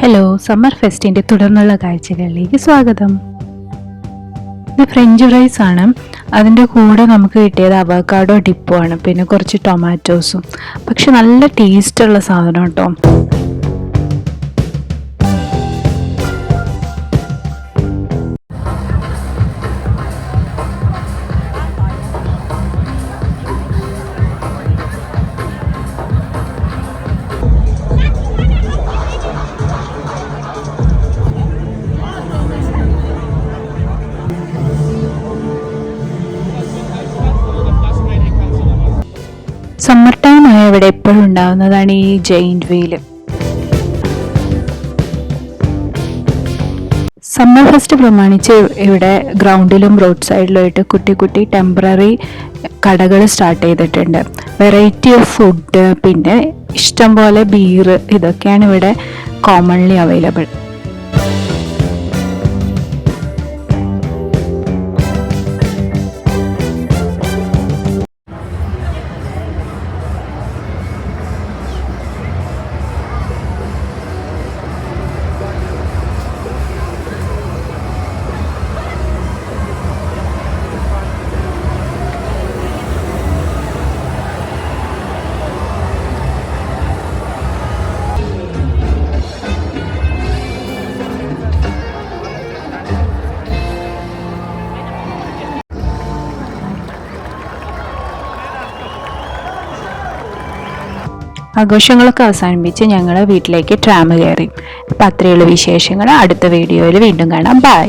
Hello, summer ഫെസ്റ്റിൻ്റെ തുടർന്നുള്ള കാഴ്ചകളിലേക്ക് സ്വാഗതം. ഇത് ഫ്രഞ്ച് ഫ്രൈസ് ആണ്. അതിൻ്റെ കൂടെ നമുക്ക് കിട്ടിയത് അവക്കാഡോ ഡിപ്പുമാണ്, പിന്നെ കുറച്ച് ടൊമാറ്റോസും. പക്ഷെ നല്ല ടേസ്റ്റുള്ള സാധനം കേട്ടോ. സമ്മർ ടൈം ആയ ഇവിടെ എപ്പോഴും ഉണ്ടാകുന്നതാണ് ഈ ജെയിൻറ്റ് വീൽ. സമ്മർ ഫെസ്റ്റ് പ്രമാണിച്ച് ഇവിടെ ഗ്രൗണ്ടിലും റോഡ് സൈഡിലുമായിട്ട് കുട്ടി കുട്ടി ടെമ്പററി കടകൾ സ്റ്റാർട്ട് ചെയ്തിട്ടുണ്ട്. വെറൈറ്റി ഓഫ് ഫുഡ്, പിന്നെ ഇഷ്ടം പോലെ ബീർ, ഇതൊക്കെയാണ് ഇവിടെ കോമൺലി അവൈലബിൾ. ആഘോഷങ്ങളൊക്കെ അവസാനിപ്പിച്ച് ഞങ്ങൾ വീട്ടിലേക്ക് ട്രാം കയറി. അപ്പം അത്രയുള്ള വിശേഷങ്ങൾ അടുത്ത വീഡിയോയിൽ വീണ്ടും കാണാം. ബൈ.